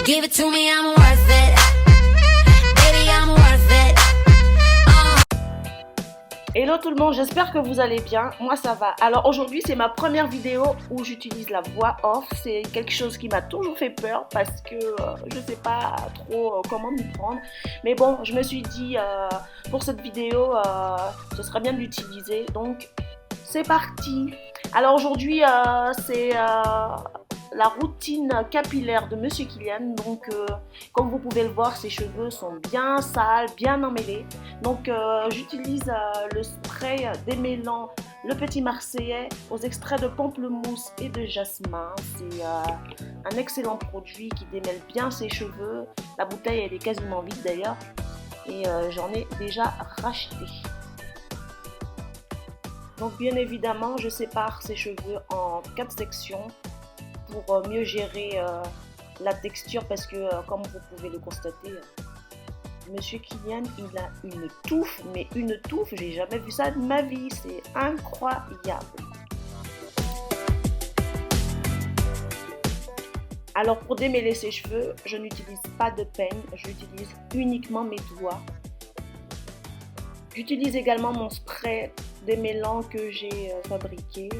Give it to me, I'm worth it. Baby, I'm worth it. Hello tout le monde, j'espère que vous allez bien, moi ça va. Alors aujourd'hui c'est ma première vidéo où j'utilise la voix off, c'est quelque chose qui m'a toujours fait peur parce que je sais pas trop comment m'y prendre. Mais bon, je me suis dit pour cette vidéo ce serait bien de l'utiliser, donc c'est parti. Alors aujourd'hui c'est la routine capillaire de Monsieur Kylian. Donc comme vous pouvez le voir, ses cheveux sont bien sales, bien emmêlés. Donc j'utilise le spray démêlant Le Petit Marseillais aux extraits de pamplemousse et de jasmin. C'est un excellent produit qui démêle bien ses cheveux. La bouteille elle est quasiment vide d'ailleurs et j'en ai déjà racheté. Donc bien évidemment je sépare ses cheveux en 4 sections pour mieux gérer la texture parce que comme vous pouvez le constater, Monsieur Kylian il a une touffe, mais une touffe, j'ai jamais vu ça de ma vie, c'est incroyable. Alors pour démêler ses cheveux, je n'utilise pas de peigne, j'utilise uniquement mes doigts. J'utilise également mon spray démêlant que j'ai fabriqué.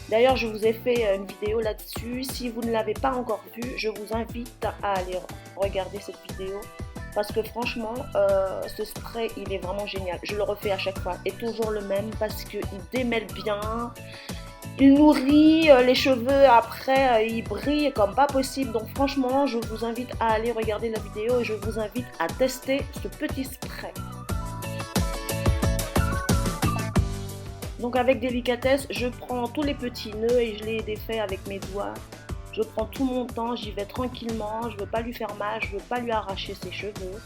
D'ailleurs, je vous ai fait une vidéo là-dessus. Si vous ne l'avez pas encore vue, je vous invite à aller regarder cette vidéo. Parce que franchement, ce spray, il est vraiment génial. Je le refais à chaque fois. Et toujours le même parce qu'il démêle bien. Il nourrit les cheveux. Après, il brille comme pas possible. Donc franchement, je vous invite à aller regarder la vidéo. Et je vous invite à tester ce petit spray. Donc avec délicatesse, je prends tous les petits nœuds et je les défais avec mes doigts. Je prends tout mon temps, j'y vais tranquillement, je ne veux pas lui faire mal, je ne veux pas lui arracher ses cheveux.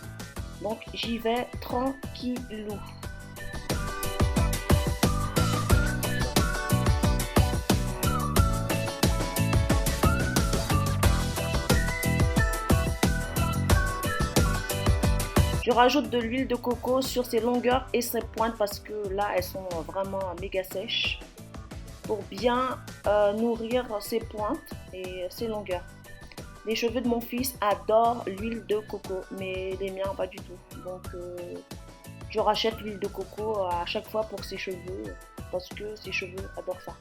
Donc j'y vais tranquillou. Je rajoute de l'huile de coco sur ses longueurs et ses pointes parce que là elles sont vraiment méga sèches pour bien nourrir ses pointes et ses longueurs. Les cheveux de mon fils adorent l'huile de coco mais les miens pas du tout. Donc je rachète l'huile de coco à chaque fois pour ses cheveux parce que ses cheveux adorent ça.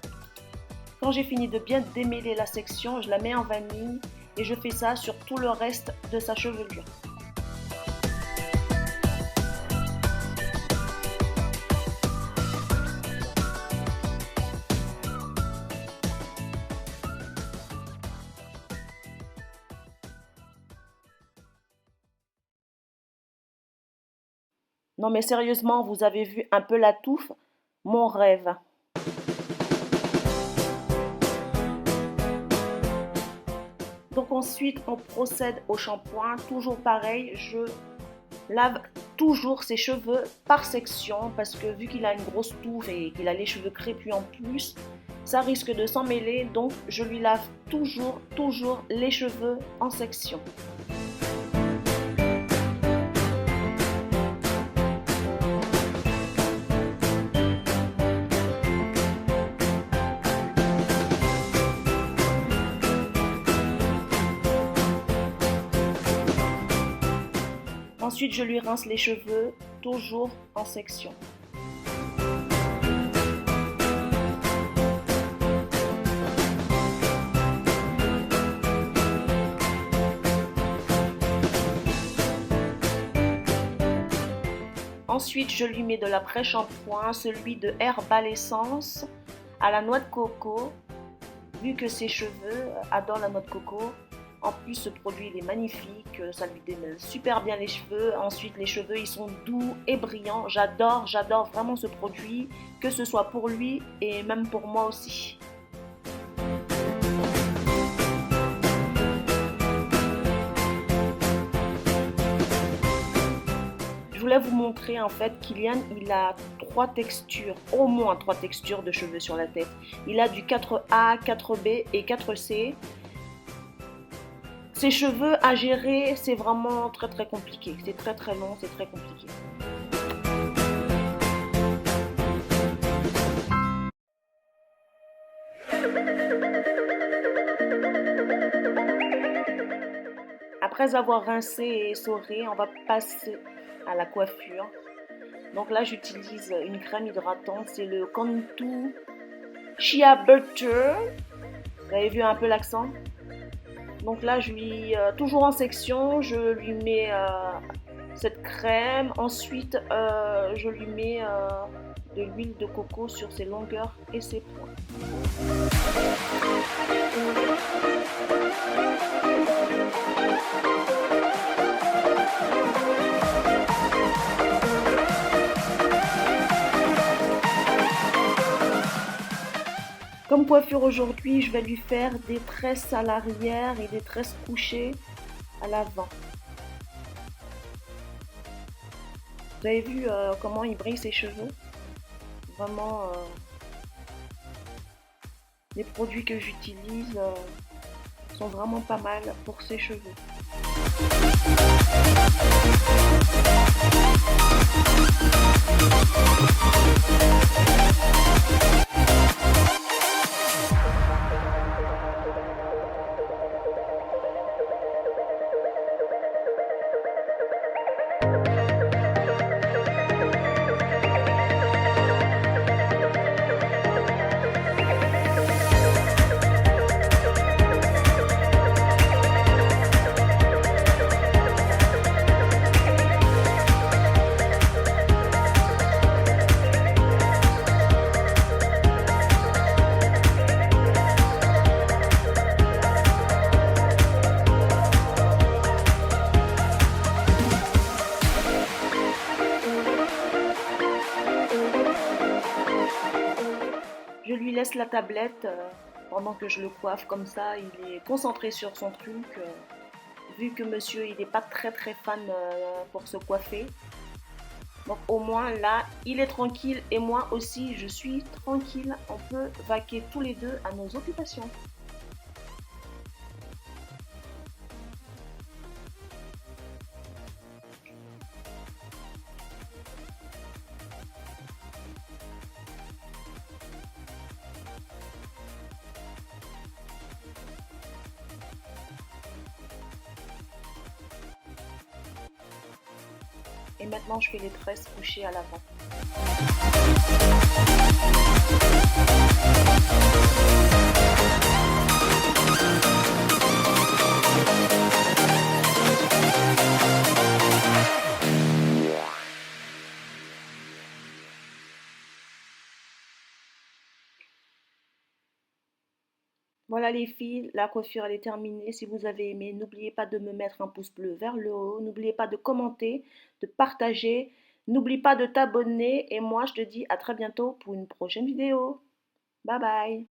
Quand j'ai fini de bien démêler la section, je la mets en vanille et je fais ça sur tout le reste de sa chevelure. Non mais sérieusement, vous avez vu un peu la touffe? Mon rêve. Donc ensuite, on procède au shampoing. Toujours pareil, je lave toujours ses cheveux par section parce que vu qu'il a une grosse touffe et qu'il a les cheveux crépus en plus, ça risque de s'emmêler. Donc je lui lave toujours les cheveux en section. Ensuite, je lui rince les cheveux, toujours en section. Ensuite, je lui mets de l'après-shampoing, celui de Herbal Essence à la noix de coco, vu que ses cheveux adorent la noix de coco. En plus, ce produit il est magnifique, ça lui démêle super bien les cheveux. Ensuite, les cheveux ils sont doux et brillants. J'adore vraiment ce produit, que ce soit pour lui et même pour moi aussi. Je voulais vous montrer en fait Kylian il a 3 textures, au moins 3 textures de cheveux sur la tête. Il a du 4A, 4B et 4C. Ses cheveux à gérer, c'est vraiment très compliqué. C'est très long, c'est très compliqué. après avoir rincé et essoré, on va passer à la coiffure. Donc là, j'utilise une crème hydratante, c'est le Cantu Shea Butter. Vous avez vu un peu l'accent? Donc là, toujours en section, je lui mets cette crème. Ensuite, je lui mets de l'huile de coco sur ses longueurs et ses points. Comme coiffure aujourd'hui, je vais lui faire des tresses à l'arrière et des tresses couchées à l'avant. Vous avez vu comment il brille ses cheveux? Vraiment, les produits que j'utilise sont vraiment pas mal pour ses cheveux. Je lui laisse la tablette pendant que je le coiffe, comme ça il est concentré sur son truc. Vu que monsieur il n'est pas très très fan pour se coiffer. Donc au moins là il est tranquille et moi aussi je suis tranquille. On peut vaquer tous les deux à nos occupations. Et maintenant je fais les tresses couchées à l'avant. Voilà les filles, la coiffure elle est terminée. Si vous avez aimé, n'oubliez pas de me mettre un pouce bleu vers le haut. N'oubliez pas de commenter, de partager. N'oublie pas de t'abonner. Et moi, je te dis à très bientôt pour une prochaine vidéo. Bye bye.